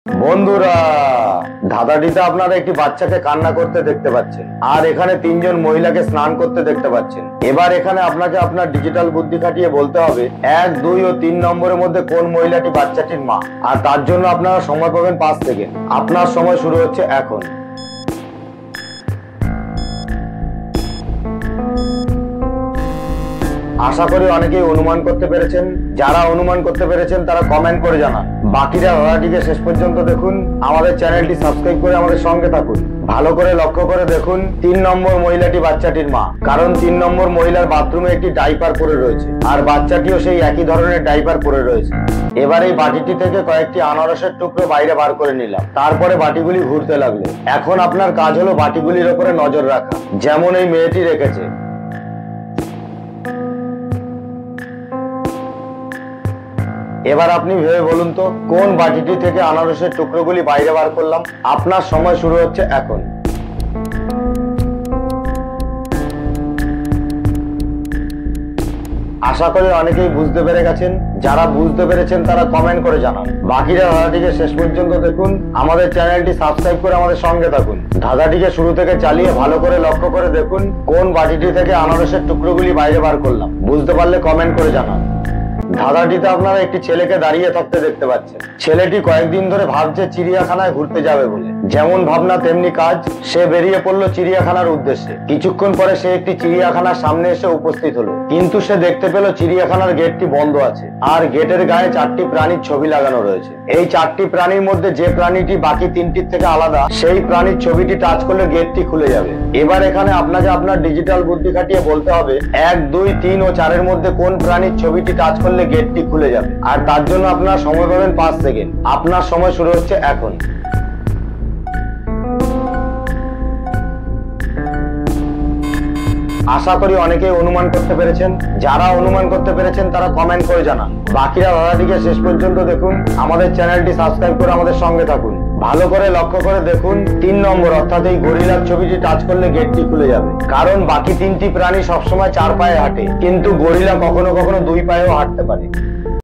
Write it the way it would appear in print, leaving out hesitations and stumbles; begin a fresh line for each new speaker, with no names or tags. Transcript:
বন্ধুরা, ধাঁধাটিতে আপনারা একটি বাচ্চাকে কান্না করতে দেখতে পাচ্ছেন আর এখানে তিনজন মহিলাকে স্নান করতে দেখতে পাচ্ছেন। এবার এখানে আপনাকে আপনার ডিজিটাল বুদ্ধি খাটিয়ে বলতে হবে 1, 2 ও 3 নম্বরের মধ্যে কোন মহিলাটি বাচ্চাটির মা। আর তার জন্য আপনারা সময় পাবেন 5 সেকেন্ড। আপনার সময় শুরু হচ্ছে এখন। আশা করি অনেকেই অনুমান করতে পেরেছেন। যারা অনুমান করতে পেরেছেন তারা কমেন্ট করে জানান। বাকিরা ধাঁধাটিকে শেষ পর্যন্ত দেখুন। আমাদের চ্যানেলটি সাবস্ক্রাইব করে আমাদের সঙ্গে থাকুন। ভালো করে লক্ষ্য করে দেখুন 3 নম্বর মহিলাটি বাচ্চাটির মা, কারণ 3 নম্বর মহিলার বাথরুমে একটি ডাইপার পরে রয়েছে আর বাচ্চাটিও সেই একই ধরনের ডাইপার পরে রয়েছে। এবার এই বাটিটি থেকে কয়েকটি আনারসের টুকরো বাইরে বার করে নিলাম। তারপরে বাটিগুলি ঘুরতে লাগলো। এখন আপনার কাজ হলো বাটিগুলির উপরে নজর রাখা, যেমন এই মেয়েটি রেখেছে। এবার আপনি ভেবে বলুন তো কোন বাটিটি থেকে আনারসের টুকরোগুলি বাইরে বার করলাম। আপনার সময় শুরু হচ্ছে এখন। আশা করি অনেকেই বুঝতে পেরে গেছেন। যারা বুঝতে পেরেছেন তারা কমেন্ট করে জানান। বাকিরা ধাঁধাটিকে শেষ পর্যন্ত দেখুন। আমাদের চ্যানেলটি সাবস্ক্রাইব করে আমাদের সঙ্গে থাকুন। ধাঁধাটিকে শুরু থেকে চালিয়ে ভালো করে লক্ষ্য করে দেখুন কোন বাটিটি থেকে আনারসের টুকরোগুলি বাইরে বার করলাম। বুঝতে পারলে কমেন্ট করে জানান। ধাঁধাটিতে আপনারা একটি ছেলেকে দাঁড়িয়ে থাকতে দেখতে পাচ্ছেন। ছেলেটি কয়েকদিন ধরে ভাবছে চিড়িয়াখানায় ঘুরতে যাবে বলে। যেমন ভাবনা তেমনি কাজ, সে বেরিয়ে পড়লো চিড়িয়াখানার উদ্দেশ্যে। কিছুক্ষণ পরে সে একটি চিড়িয়াখানার সামনে এসে উপস্থিত হলো, কিন্তু সে দেখতে পেল চিড়িয়াখানার গেটটি বন্ধ আছে আর গেটের গায়ে 4টি প্রাণীর ছবি লাগানো রয়েছে। এই 4টি প্রাণীর মধ্যে যে প্রাণীটি বাকি 3টির থেকে আলাদা, সেই প্রাণীর ছবিটি টাচ করলে গেটটি খুলে যাবে। এবার এখানে আপনাকে আপনার ডিজিটাল বুদ্ধি খাটিয়ে বলতে হবে 1, 2, 3 ও 4 এর মধ্যে কোন প্রাণীর ছবিটি টাচ করলে গেটটি খুলে যাবে। আর তার জন্য আপনার সময় পাবেন 5 সেকেন্ড। আপনার সময় শুরু হচ্ছে এখন। আশা করি অনেকেই অনুমান করতে পেরেছেন। যারা অনুমান করতে পেরেছেন তারা কমেন্ট করে জানান। বাকিরা ধাঁধাটিকে শেষ পর্যন্ত দেখুন। আমাদের চ্যানেলটি সাবস্ক্রাইব করে আমাদের সঙ্গে থাকুন। ভালো করে লক্ষ্য করে দেখুন 3 নম্বর অর্থাৎ এই গরিলার ছবিটি টাচ করলে গেটটি খুলে যাবে, কারণ বাকি 3টি প্রাণী সবসময় 4 পায়ে হাঁটে, কিন্তু গরিলা কখনো কখনো 2 পায়েও হাঁটতে পারে।